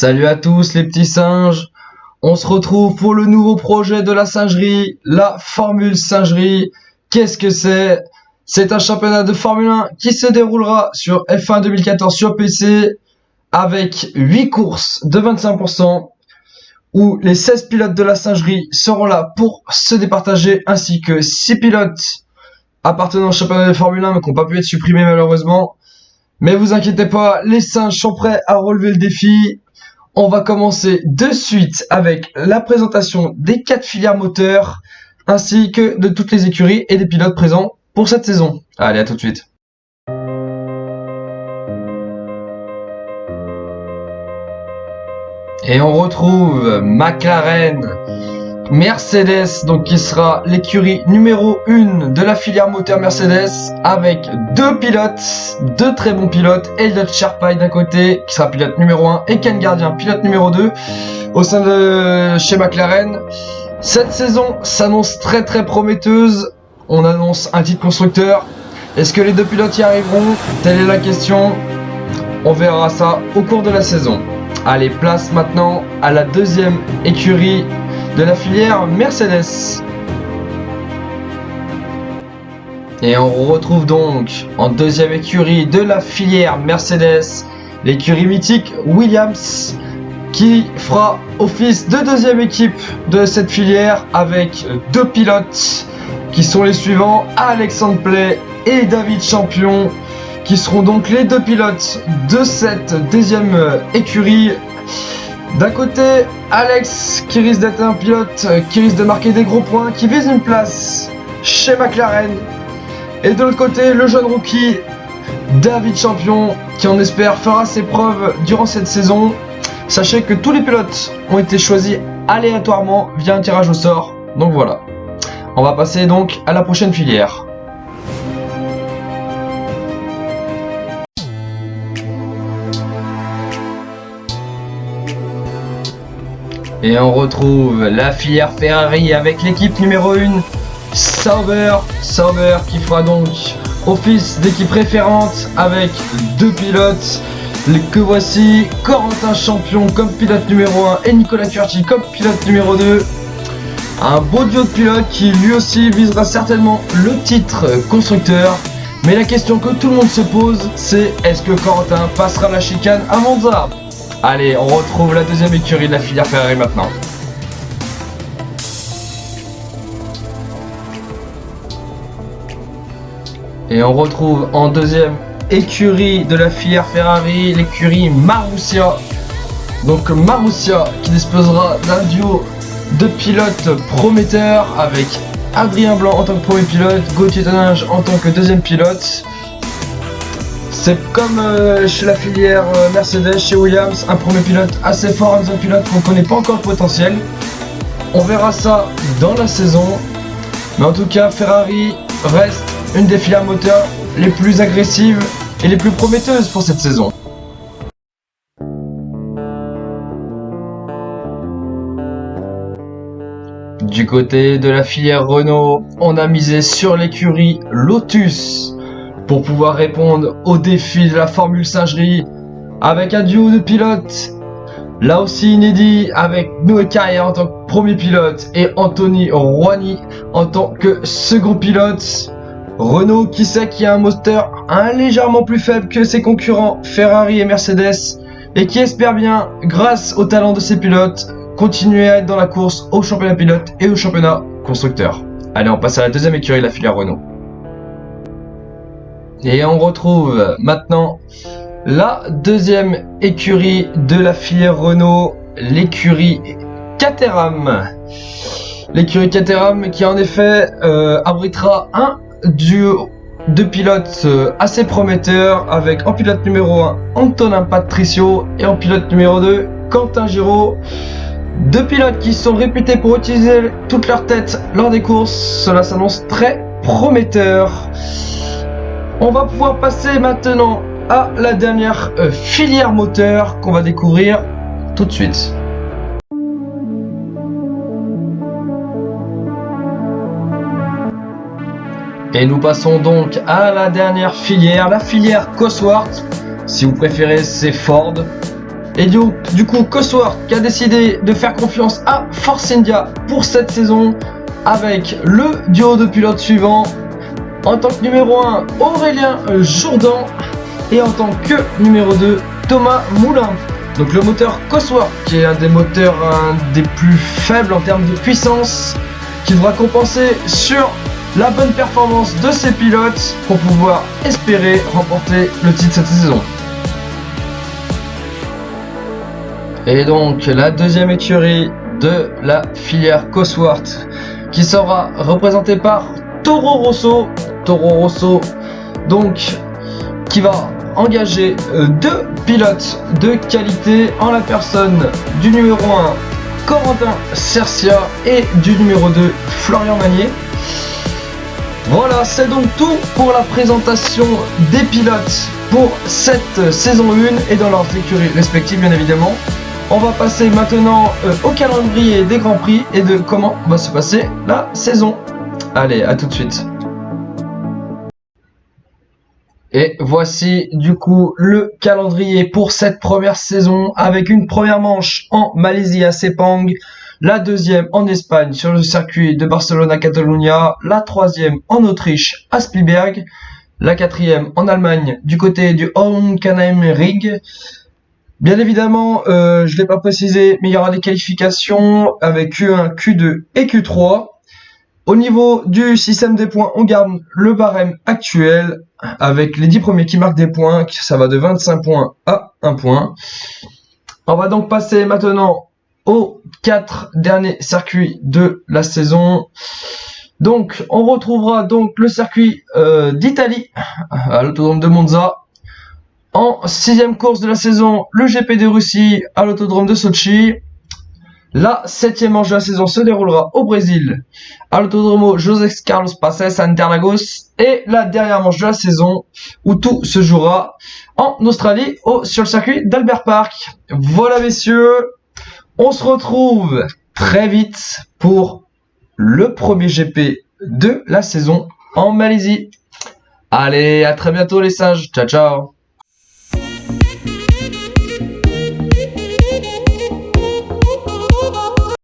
Salut à tous les petits singes, on se retrouve pour le nouveau projet de la singerie, la Formule Singerie. Qu'est-ce que c'est? C'est un championnat de Formule 1 qui se déroulera sur F1 2014 sur PC avec 8 courses de 25% où les 16 pilotes de la singerie seront là pour se départager ainsi que 6 pilotes appartenant au championnat de Formule 1 mais qui n'ont pas pu être supprimés malheureusement. Mais vous inquiétez pas, les singes sont prêts à relever le défi. On va commencer de suite avec la présentation des 4 filières moteurs ainsi que de toutes les écuries et des pilotes présents pour cette saison. Allez, à tout de suite. Et on retrouve McLaren, Mercedes, donc qui sera l'écurie numéro 1 de la filière moteur Mercedes avec deux pilotes, deux très bons pilotes, Elliott Sherpai d'un côté qui sera pilote numéro 1 et Ken Gardien pilote numéro 2 au sein de chez McLaren. Cette saison s'annonce très prometteuse, on annonce un titre constructeur. Est-ce que les deux pilotes y arriveront? Telle est la question, on verra ça au cours de la saison. Allez, place maintenant à la deuxième écurie de la filière Mercedes. Et on retrouve donc en deuxième écurie de la filière Mercedes l'écurie mythique Williams qui fera office de deuxième équipe de cette filière avec deux pilotes qui sont les suivants, Alexandre Play et David Champion, qui seront donc les deux pilotes de cette deuxième écurie. D'un côté, Alex qui risque d'être un pilote qui risque de marquer des gros points, qui vise une place chez McLaren. Et de l'autre côté, le jeune rookie David Champion qui on espère fera ses preuves durant cette saison. Sachez que tous les pilotes ont été choisis aléatoirement via un tirage au sort. Donc voilà. On va passer donc à la prochaine filière. Et on retrouve la filière Ferrari avec l'équipe numéro 1, Sauber qui fera donc office d'équipe référente avec deux pilotes que voici, Corentin Champion comme pilote numéro 1 et Nicolas Curti comme pilote numéro 2. Un beau duo de pilotes qui lui aussi visera certainement le titre constructeur. Mais la question que tout le monde se pose, c'est est-ce que Corentin passera la chicane à Monza? Allez, on retrouve la deuxième écurie de la filière Ferrari maintenant. Et on retrouve en deuxième écurie de la filière Ferrari l'écurie Marussia. Donc Marussia qui disposera d'un duo de pilotes prometteurs avec Adrien Blanc en tant que premier pilote, Gauthier Toninge en tant que deuxième pilote. C'est comme chez la filière Mercedes, chez Williams, un premier pilote assez fort, un deuxième pilote qu'on ne connaît pas encore le potentiel. On verra ça dans la saison. Mais en tout cas, Ferrari reste une des filières moteurs les plus agressives et les plus prometteuses pour cette saison. Du côté de la filière Renault, on a misé sur l'écurie Lotus pour pouvoir répondre aux défis de la Formule Singerie avec un duo de pilotes là aussi inédit avec Noé Carrière en tant que premier pilote et Anthony Rouani en tant que second pilote. Renault qui sait qu'il a un moteur légèrement plus faible que ses concurrents Ferrari et Mercedes et qui espère bien, grâce au talent de ses pilotes, continuer à être dans la course au championnat pilote et au championnat constructeur. Allez, on passe à la deuxième écurie de la filière Renault. Et on retrouve maintenant la deuxième écurie de la filière Renault, l'écurie Caterham. L'écurie Caterham qui en effet abritera un duo de pilotes assez prometteurs avec en pilote numéro 1 Antonin Patricio et en pilote numéro 2 Quentin Giraud. Deux pilotes qui sont réputés pour utiliser toute leur tête lors des courses, cela s'annonce très prometteur. On va pouvoir passer maintenant à la dernière filière moteur qu'on va découvrir tout de suite. Et nous passons donc à la dernière filière, la filière Cosworth. Si vous préférez, c'est Ford. Et du coup, Cosworth qui a décidé de faire confiance à Force India pour cette saison avec le duo de pilotes suivant. En tant que numéro 1, Aurélien Jourdan et en tant que numéro 2, Thomas Moulin. Donc le moteur Cosworth qui est un des moteurs des plus faibles en termes de puissance, qui devra compenser sur la bonne performance de ses pilotes pour pouvoir espérer remporter le titre cette saison. Et donc la deuxième écurie de la filière Cosworth qui sera représentée par Toro Rosso. Toro Rosso donc qui va engager deux pilotes de qualité en la personne du numéro 1 Corentin Cercia et du numéro 2 Florian Magnier. Voilà, c'est donc tout pour la présentation des pilotes pour cette saison 1 et dans leurs écuries respectives bien évidemment. On va passer maintenant au calendrier des Grands Prix et de comment va se passer la saison. Allez, à tout de suite. Et voici du coup le calendrier pour cette première saison avec une première manche en Malaisie à Sepang, la deuxième en Espagne sur le circuit de Barcelona Catalunya, la troisième en Autriche à Spielberg, la quatrième en Allemagne du côté du Hockenheimring. Bien évidemment, je ne l'ai pas précisé, mais il y aura des qualifications avec Q1, Q2 et Q3. Au niveau du système des points, on garde le barème actuel avec les 10 premiers qui marquent des points. Ça va de 25 points à 1 point. On va donc passer maintenant aux 4 derniers circuits de la saison. Donc, on retrouvera donc le circuit d'Italie à l'autodrome de Monza. En 6e course de la saison, le GP de Russie à l'autodrome de Sochi. La 7e manche de la saison se déroulera au Brésil, à l'autodromo José Carlos Paces à Interlagos. Et la dernière manche de la saison, où tout se jouera en Australie, sur le circuit d'Albert Park. Voilà messieurs, on se retrouve très vite pour le premier GP de la saison en Malaisie. Allez, à très bientôt les sages, ciao ciao.